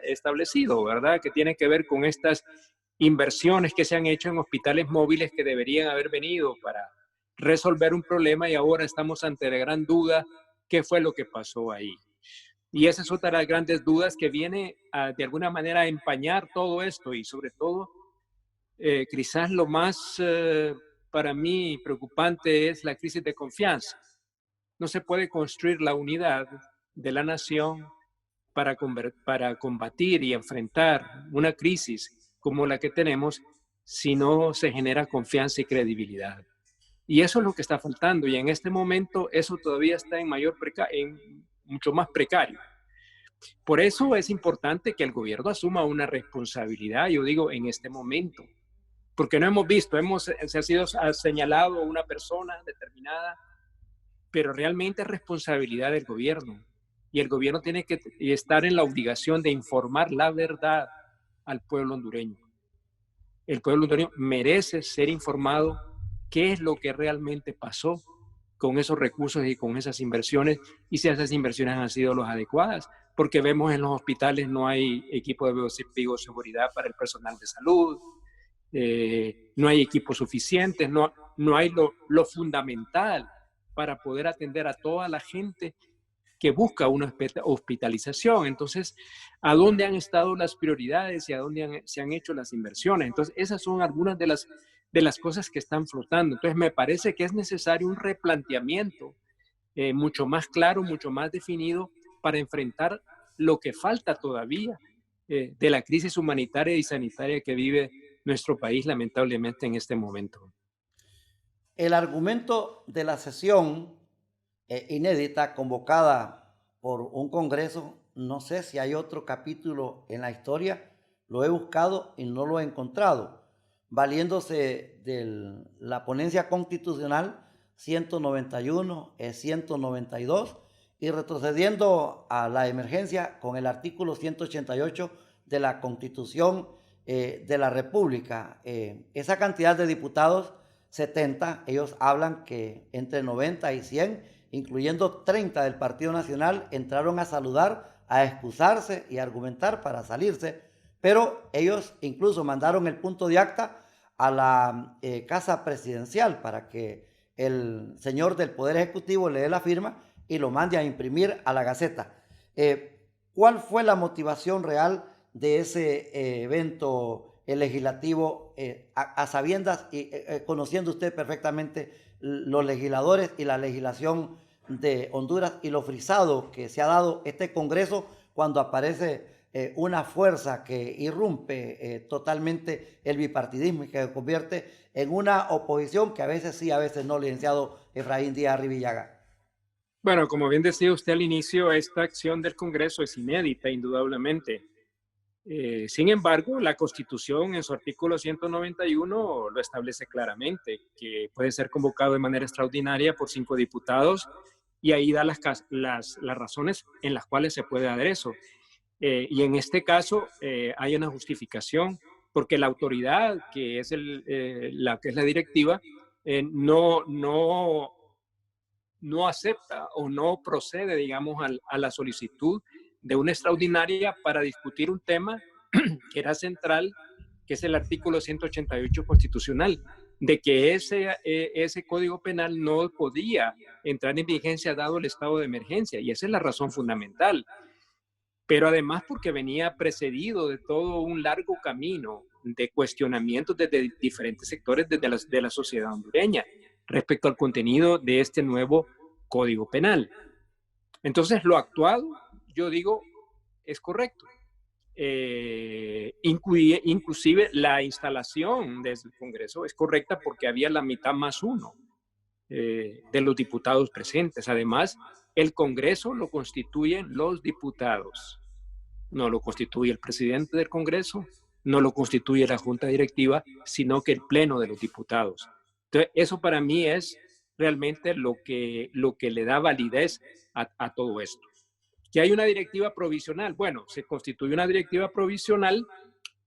establecido, ¿verdad? Que tienen que ver con estas inversiones que se han hecho en hospitales móviles que deberían haber venido para resolver un problema y ahora estamos ante la gran duda, ¿qué fue lo que pasó ahí? Y esa es otra de las grandes dudas que viene de alguna manera a empañar todo esto y sobre todo, quizás lo más para mí preocupante es la crisis de confianza. No se puede construir la unidad de la nación para combatir y enfrentar una crisis como la que tenemos si no se genera confianza y credibilidad. Y eso es lo que está faltando. Y en este momento eso todavía está en mucho más precario. Por eso es importante que el gobierno asuma una responsabilidad, yo digo, en este momento. Porque no hemos visto, se ha sido señalado una persona determinada, pero realmente es responsabilidad del gobierno. Y el gobierno tiene que estar en la obligación de informar la verdad al pueblo hondureño. El pueblo hondureño merece ser informado qué es lo que realmente pasó con esos recursos y con esas inversiones y si esas inversiones han sido las adecuadas. Porque vemos en los hospitales no hay equipo de bioseguridad para el personal de salud, no hay equipos suficientes, no hay lo fundamental para poder atender a toda la gente que busca una hospitalización. Entonces, ¿a dónde han estado las prioridades y a dónde se han hecho las inversiones? Entonces, esas son algunas de las cosas que están flotando. Entonces, me parece que es necesario un replanteamiento mucho más claro, mucho más definido para enfrentar lo que falta todavía de la crisis humanitaria y sanitaria que vive nuestro país, lamentablemente, en este momento. El argumento de la sesión inédita convocada por un congreso, no sé si hay otro capítulo en la historia, lo he buscado y no lo he encontrado, valiéndose de la ponencia constitucional 191, 192 y retrocediendo a la emergencia con el artículo 188 de la Constitución de la República. Esa cantidad de diputados, 70, ellos hablan que entre 90 y 100, incluyendo 30 del Partido Nacional, entraron a saludar, a excusarse y a argumentar para salirse, pero ellos incluso mandaron el punto de acta a la Casa Presidencial para que el señor del Poder Ejecutivo le dé la firma y lo mande a imprimir a la Gaceta. ¿Cuál fue la motivación real de ese evento legislativo a sabiendas y conociendo usted perfectamente los legisladores y la legislación de Honduras y lo frisado que se ha dado este Congreso cuando aparece una fuerza que irrumpe totalmente el bipartidismo y que se convierte en una oposición que a veces sí, a veces no, licenciado Efraín Díaz Arribillaga? Bueno, como bien decía usted al inicio, esta acción del Congreso es inédita, indudablemente. Sin embargo, la Constitución en su artículo 191 lo establece claramente, que puede ser convocado de manera extraordinaria por 5 diputados y ahí da las razones en las cuales se puede dar eso. Y en este caso hay una justificación porque la autoridad, que es la directiva, no acepta o no procede, digamos, a la solicitud de una extraordinaria para discutir un tema que era central, que es el artículo 188 constitucional, de que ese Código Penal no podía entrar en vigencia dado el estado de emergencia, y esa es la razón fundamental. Pero además porque venía precedido de todo un largo camino de cuestionamientos desde diferentes sectores de la sociedad hondureña respecto al contenido de este nuevo Código Penal. Entonces, lo actuado, yo digo, es correcto. Inclusive la instalación desde el Congreso es correcta porque había la mitad más uno de los diputados presentes. Además, el Congreso lo constituyen los diputados, no lo constituye el presidente del Congreso, no lo constituye la Junta Directiva, sino que el Pleno de los Diputados. Entonces, eso para mí es realmente lo que le da validez a todo esto. Que hay una directiva provisional. Bueno, se constituye una directiva provisional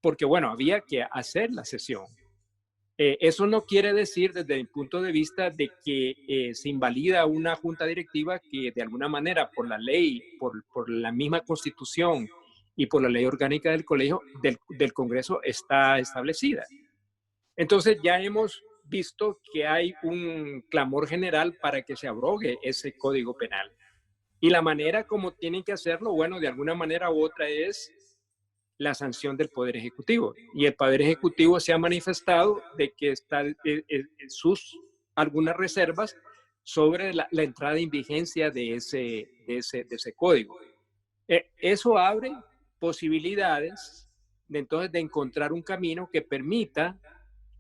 porque, bueno, había que hacer la sesión. Eso no quiere decir, desde mi punto de vista, de que se invalida una junta directiva que de alguna manera por la ley, por la misma constitución y por la ley orgánica del colegio, del Congreso está establecida. Entonces ya hemos visto que hay un clamor general para que se abrogue ese Código Penal. Y la manera como tienen que hacerlo, bueno, de alguna manera u otra es la sanción del Poder Ejecutivo. Y el Poder Ejecutivo se ha manifestado de que está algunas reservas sobre la entrada en vigencia de ese código. Eso abre posibilidades entonces de encontrar un camino que permita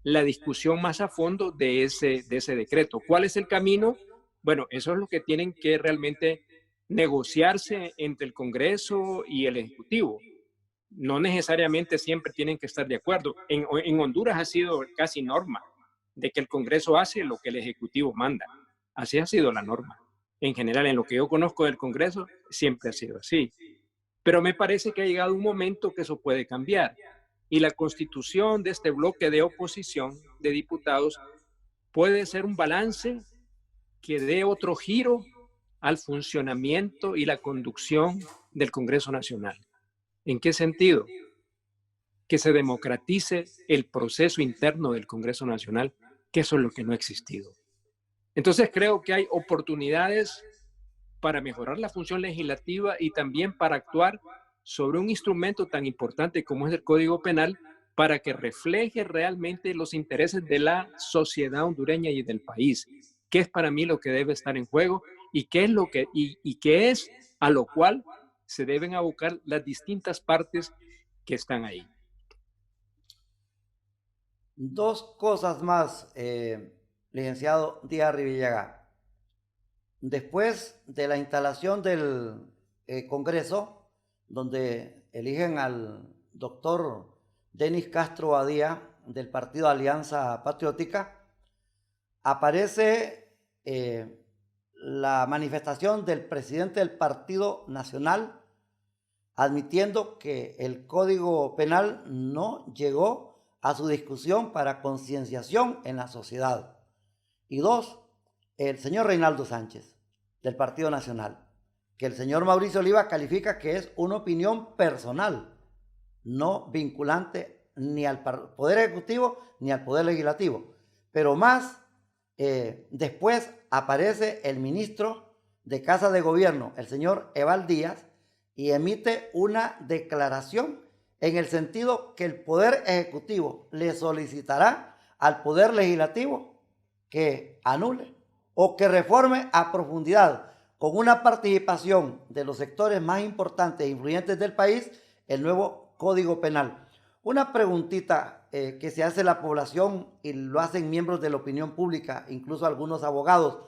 la discusión más a fondo de ese decreto. ¿Cuál es el camino? Bueno, eso es lo que tienen que realmente negociarse entre el Congreso y el Ejecutivo. No necesariamente siempre tienen que estar de acuerdo. En Honduras ha sido casi norma de que el Congreso hace lo que el Ejecutivo manda. Así ha sido la norma. En general, en lo que yo conozco del Congreso, siempre ha sido así. Pero me parece que ha llegado un momento que eso puede cambiar. Y la constitución de este bloque de oposición de diputados puede ser un balance que dé otro giro al funcionamiento y la conducción del Congreso Nacional. ¿En qué sentido? Que se democratice el proceso interno del Congreso Nacional, que eso es lo que no ha existido. Entonces creo que hay oportunidades para mejorar la función legislativa y también para actuar sobre un instrumento tan importante como es el Código Penal para que refleje realmente los intereses de la sociedad hondureña y del país, que es para mí lo que debe estar en juego y qué es a lo cual se deben abocar las distintas partes que están ahí. Dos cosas más, licenciado Díaz Rivillaga. Después de la instalación del Congreso, donde eligen al doctor Denis Castro Badía del Partido Alianza Patriótica, aparece la manifestación del presidente del Partido Nacional admitiendo que el Código Penal no llegó a su discusión para concienciación en la sociedad. Y dos, el señor Reinaldo Sánchez del Partido Nacional, que el señor Mauricio Oliva califica que es una opinión personal, no vinculante ni al Poder Ejecutivo ni al Poder Legislativo. Pero más, después aparece el ministro de Casa de Gobierno, el señor Eval Díaz, y emite una declaración en el sentido que el Poder Ejecutivo le solicitará al Poder Legislativo que anule o que reforme a profundidad, con una participación de los sectores más importantes e influyentes del país, el nuevo Código Penal. Una preguntita que se hace la población y lo hacen miembros de la opinión pública, incluso algunos abogados: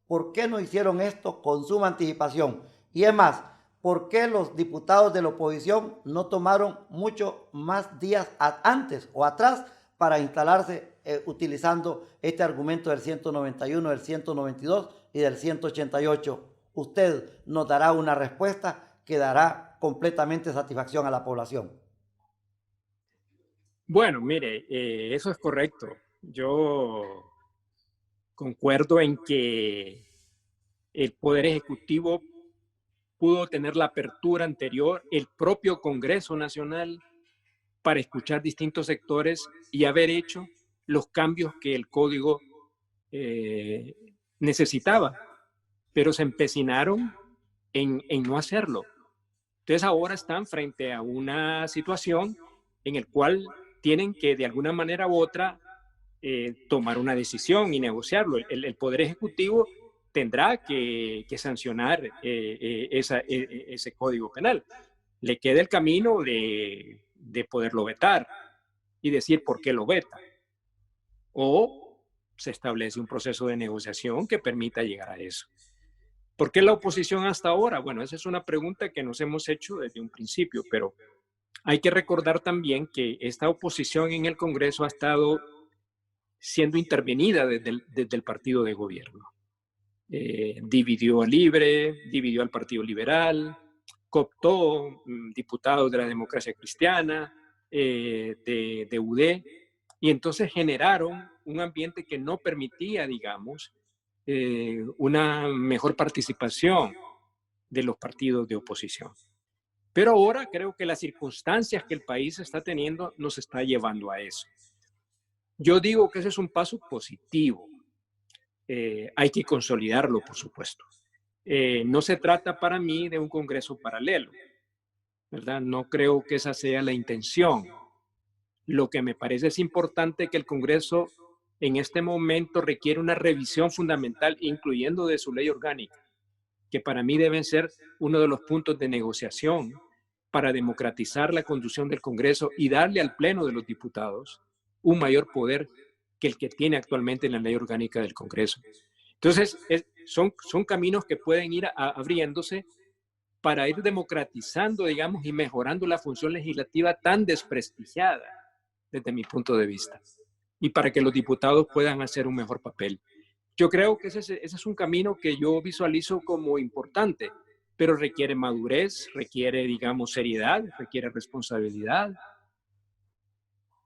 ¿por qué no hicieron esto con suma anticipación? Y es más, ¿por qué los diputados de la oposición no tomaron mucho más días antes o atrás para instalarse utilizando este argumento del 191, del 192 y del 188? Usted nos dará una respuesta que dará completamente satisfacción a la población. Bueno, mire, eso es correcto. Yo concuerdo en que el Poder Ejecutivo pudo tener la apertura anterior, el propio Congreso Nacional, para escuchar distintos sectores y haber hecho los cambios que el código necesitaba, pero se empecinaron en no hacerlo. Entonces ahora están frente a una situación en la cual tienen que de alguna manera u otra tomar una decisión y negociarlo. El Poder Ejecutivo tendrá que sancionar ese código penal. Le queda el camino de poderlo vetar y decir por qué lo veta. O se establece un proceso de negociación que permita llegar a eso. ¿Por qué la oposición hasta ahora? Bueno, esa es una pregunta que nos hemos hecho desde un principio, pero hay que recordar también que esta oposición en el Congreso ha estado siendo intervenida desde el partido de gobierno. Dividió a Libre, dividió al Partido Liberal, cooptó diputados de la Democracia Cristiana, de UD, y entonces generaron un ambiente que no permitía, digamos, una mejor participación de los partidos de oposición. Pero ahora creo que las circunstancias que el país está teniendo nos está llevando a eso. Yo digo que ese es un paso positivo. Hay que consolidarlo, por supuesto. No se trata para mí de un Congreso paralelo, ¿verdad? No creo que esa sea la intención. Lo que me parece es importante que el Congreso en este momento requiere una revisión fundamental, incluyendo de su ley orgánica, que para mí deben ser uno de los puntos de negociación para democratizar la conducción del Congreso y darle al Pleno de los Diputados un mayor poder que el que tiene actualmente en la ley orgánica del Congreso. Entonces, son caminos que pueden ir abriéndose para ir democratizando, digamos, y mejorando la función legislativa tan desprestigiada desde mi punto de vista, y para que los diputados puedan hacer un mejor papel. Yo creo que ese es un camino que yo visualizo como importante, pero requiere madurez, requiere, digamos, seriedad, requiere responsabilidad.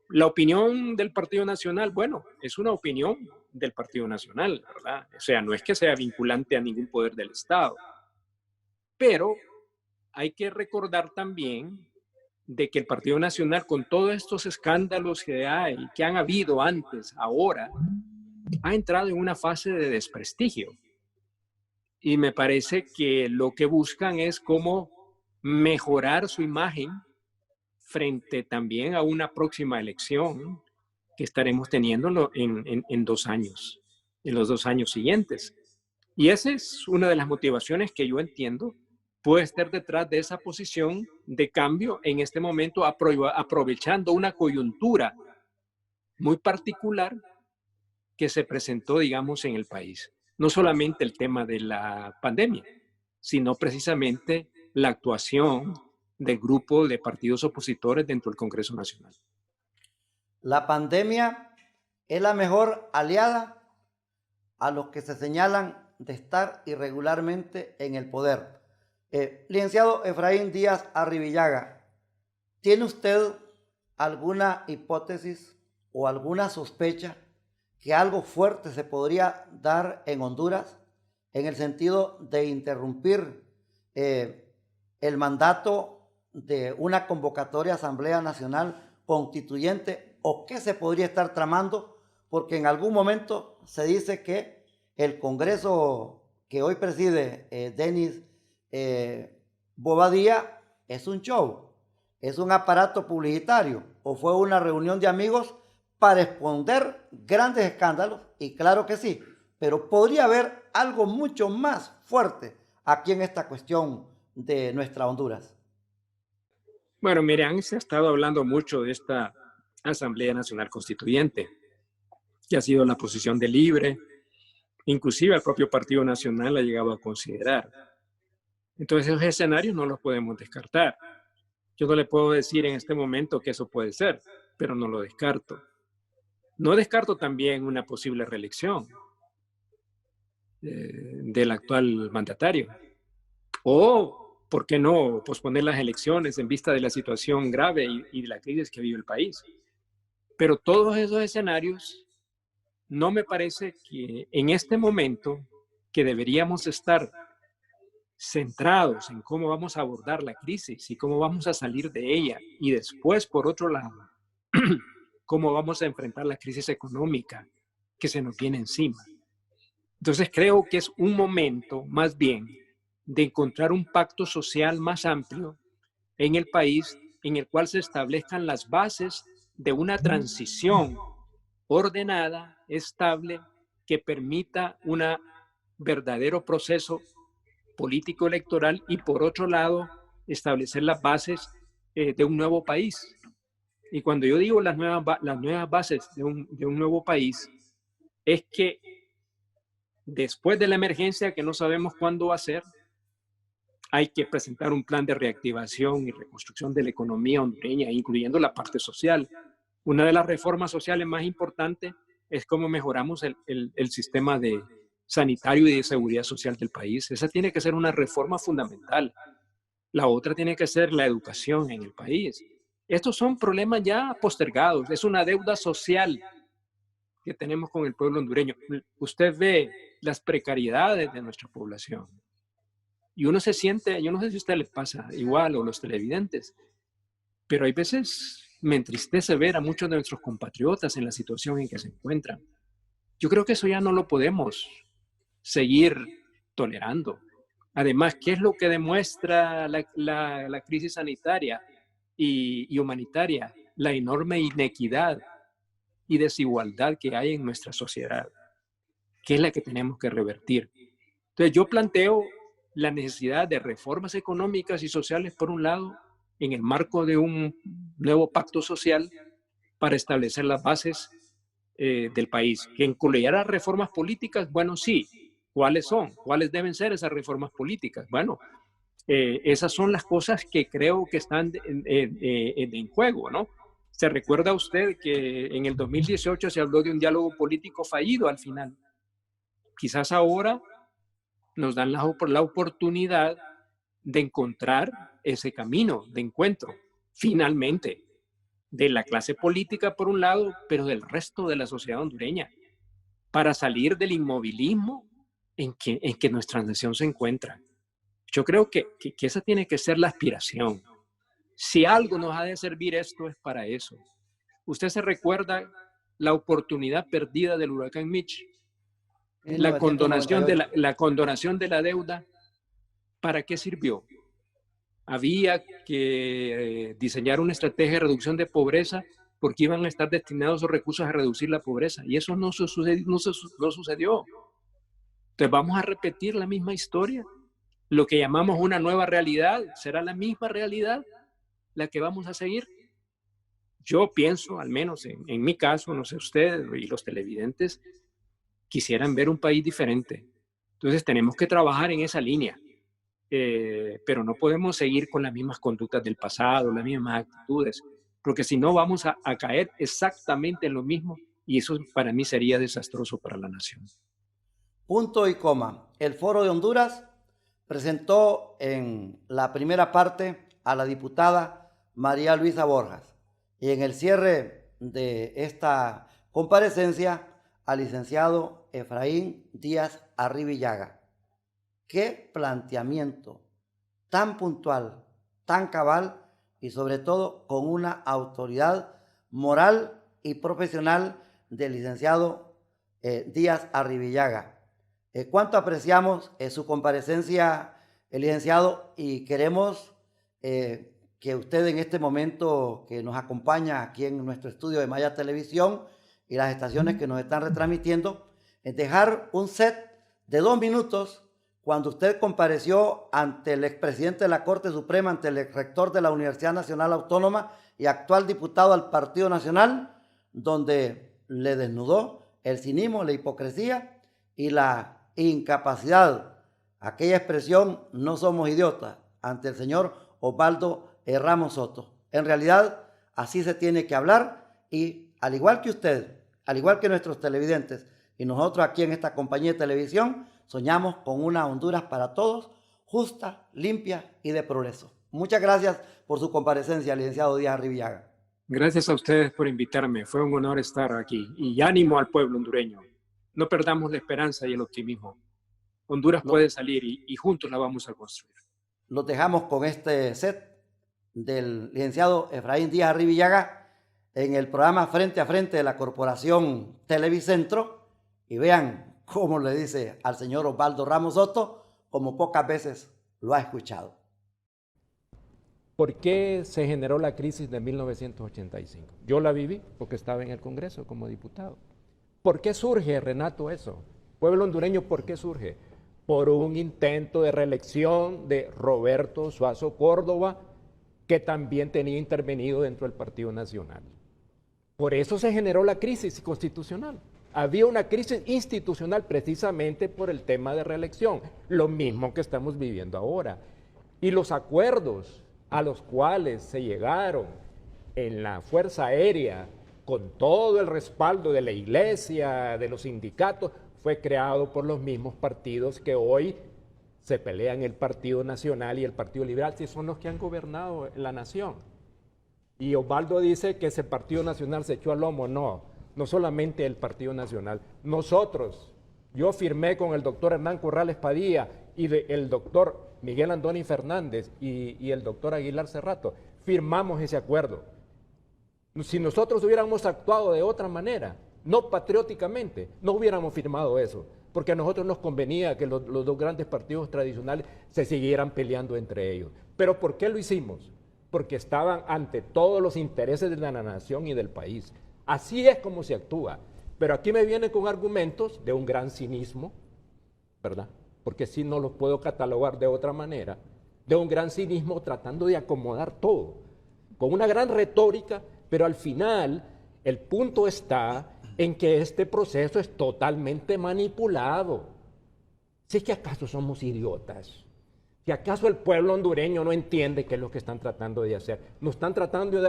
La opinión del Partido Nacional, bueno, es una opinión del Partido Nacional, ¿verdad? O sea, no es que sea vinculante a ningún poder del Estado, pero hay que recordar también de que el Partido Nacional, con todos estos escándalos que han habido antes, ahora, ha entrado en una fase de desprestigio. Y me parece que lo que buscan es cómo mejorar su imagen frente también a una próxima elección que estaremos teniendo en 2 años, en los 2 años siguientes. Y esa es una de las motivaciones que yo entiendo puede estar detrás de esa posición de cambio en este momento, aprovechando una coyuntura muy particular que se presentó, digamos, en el país. No solamente el tema de la pandemia, sino precisamente la actuación del grupo de partidos opositores dentro del Congreso Nacional. La pandemia es la mejor aliada a los que se señalan de estar irregularmente en el poder. Licenciado Efraín Díaz Arribillaga, ¿tiene usted alguna hipótesis o alguna sospecha que algo fuerte se podría dar en Honduras en el sentido de interrumpir el mandato de una convocatoria Asamblea Nacional Constituyente, o qué se podría estar tramando? Porque en algún momento se dice que el Congreso que hoy preside Denis Bobadilla es un show, es un aparato publicitario, o fue una reunión de amigos para esconder grandes escándalos. Y claro que sí, pero podría haber algo mucho más fuerte aquí en esta cuestión de nuestra Honduras. Bueno, miren, se ha estado hablando mucho de esta Asamblea Nacional Constituyente, que ha sido la posición de Libre, inclusive el propio Partido Nacional ha llegado a considerar. Entonces esos escenarios no los podemos descartar. Yo no le puedo decir en este momento que eso puede ser, pero no lo descarto. No descarto también una posible reelección del actual mandatario. O, ¿por qué no posponer las elecciones en vista de la situación grave y de la crisis que vive el país? Pero todos esos escenarios no me parece que en este momento que deberíamos estar centrados en cómo vamos a abordar la crisis y cómo vamos a salir de ella. Y después, por otro lado, cómo vamos a enfrentar la crisis económica que se nos viene encima. Entonces creo que es un momento más bien de encontrar un pacto social más amplio en el país en el cual se establezcan las bases de una transición ordenada, estable, que permita un verdadero proceso político electoral y por otro lado establecer las bases de un nuevo país. Y cuando yo digo las nuevas bases de un nuevo país, es que después de la emergencia, que no sabemos cuándo va a ser, hay que presentar un plan de reactivación y reconstrucción de la economía hondureña, incluyendo la parte social. Una de las reformas sociales más importantes es cómo mejoramos el sistema sanitario y de seguridad social del país. Esa tiene que ser una reforma fundamental. La otra tiene que ser la educación en el país. Estos son problemas ya postergados. Es una deuda social que tenemos con el pueblo hondureño. Usted ve las precariedades de nuestra población. Y uno se siente, yo no sé si a usted les pasa igual o los televidentes, pero hay veces me entristece ver a muchos de nuestros compatriotas en la situación en que se encuentran. Yo creo que eso ya no lo podemos seguir tolerando. Además, ¿qué es lo que demuestra la crisis sanitaria y humanitaria? La enorme inequidad y desigualdad que hay en nuestra sociedad, que es la que tenemos que revertir. Entonces, yo planteo la necesidad de reformas económicas y sociales, por un lado, en el marco de un nuevo pacto social para establecer las bases del país, que incluyera reformas políticas. Bueno, sí. ¿Cuáles son? ¿Cuáles deben ser esas reformas políticas? Bueno, esas son las cosas que creo que están en juego, ¿no? ¿Se recuerda usted que en el 2018 se habló de un diálogo político fallido al final? Quizás ahora nos dan la oportunidad de encontrar ese camino de encuentro, finalmente, de la clase política por un lado, pero del resto de la sociedad hondureña, para salir del inmovilismo en que nuestra nación se encuentra. Yo creo que esa tiene que ser la aspiración. Si algo nos ha de servir esto, es para eso. ¿Usted se recuerda la oportunidad perdida del huracán Mitch? La condonación de la deuda, ¿para qué sirvió? Había que diseñar una estrategia de reducción de pobreza porque iban a estar destinados los recursos a reducir la pobreza. Y eso no sucedió. Entonces, ¿vamos a repetir la misma historia? Lo que llamamos una nueva realidad, ¿será la misma realidad la que vamos a seguir? Yo pienso, al menos en mi caso, no sé ustedes y los televidentes, quisieran ver un país diferente. Entonces tenemos que trabajar en esa línea, pero no podemos seguir con las mismas conductas del pasado, las mismas actitudes, porque si no vamos a caer exactamente en lo mismo y eso para mí sería desastroso para la nación. Punto y coma. El Foro de Honduras presentó en la primera parte a la diputada María Luisa Borjas y en el cierre de esta comparecencia al licenciado Efraín Díaz Arribillaga. Qué planteamiento tan puntual, tan cabal y sobre todo con una autoridad moral y profesional del licenciado Díaz Arribillaga. Cuánto apreciamos su comparecencia, licenciado, y queremos que usted en este momento que nos acompaña aquí en nuestro estudio de Maya Televisión y las estaciones que nos están retransmitiendo, dejar un set de 2 minutos cuando usted compareció ante el expresidente de la Corte Suprema, ante el rector de la Universidad Nacional Autónoma y actual diputado al Partido Nacional, donde le desnudó el cinismo, la hipocresía y la incapacidad, aquella expresión "no somos idiotas", ante el señor Osvaldo Ramos Soto. En realidad, así se tiene que hablar y al igual que usted, al igual que nuestros televidentes y nosotros aquí en esta compañía de televisión, soñamos con una Honduras para todos, justa, limpia y de progreso. Muchas gracias por su comparecencia, licenciado Díaz Arribillaga. Gracias a ustedes por invitarme. Fue un honor estar aquí. Y ánimo al pueblo hondureño. No perdamos la esperanza y el optimismo. Honduras puede salir y juntos la vamos a construir. Los dejamos con este set del licenciado Efraín Díaz Arribillaga, en el programa Frente a Frente de la Corporación Televicentro y vean cómo le dice al señor Osvaldo Ramos Soto, como pocas veces lo ha escuchado. ¿Por qué se generó la crisis de 1985? Yo la viví porque estaba en el Congreso como diputado. ¿Por qué surge, Renato, eso? Pueblo hondureño, ¿por qué surge? Por un intento de reelección de Roberto Suazo Córdoba, que también tenía intervenido dentro del Partido Nacional. Por eso se generó la crisis constitucional. Había una crisis institucional precisamente por el tema de reelección, lo mismo que estamos viviendo ahora. Y los acuerdos a los cuales se llegaron en la Fuerza Aérea, con todo el respaldo de la Iglesia, de los sindicatos, fue creado por los mismos partidos que hoy se pelean, el Partido Nacional y el Partido Liberal, si son los que han gobernado la nación. Y Osvaldo dice que ese Partido Nacional se echó al lomo. No solamente el Partido Nacional. Nosotros, yo firmé con el doctor Hernán Corrales Padilla y el doctor Miguel Andoni Fernández y el doctor Aguilar Cerrato, firmamos ese acuerdo. Si nosotros hubiéramos actuado de otra manera, no patrióticamente, no hubiéramos firmado eso, porque a nosotros nos convenía que los dos grandes partidos tradicionales se siguieran peleando entre ellos. ¿Pero por qué lo hicimos? Porque estaban ante todos los intereses de la nación y del país. Así es como se actúa. Pero aquí me vienen con argumentos de un gran cinismo, ¿verdad? Porque sí no los puedo catalogar de otra manera, de un gran cinismo tratando de acomodar todo, con una gran retórica, pero al final el punto está en que este proceso es totalmente manipulado. Si es que acaso somos idiotas, si acaso el pueblo hondureño no entiende qué es lo que están tratando de hacer, nos están tratando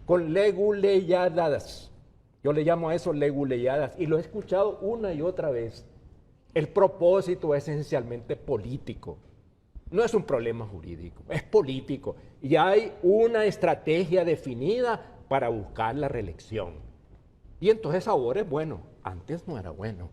con leguleyadas. Yo le llamo a eso leguleyadas y lo he escuchado una y otra vez. El propósito es esencialmente político. No es un problema jurídico, es político. Y hay una estrategia definida para buscar la reelección. Y entonces ahora es bueno, antes no era bueno.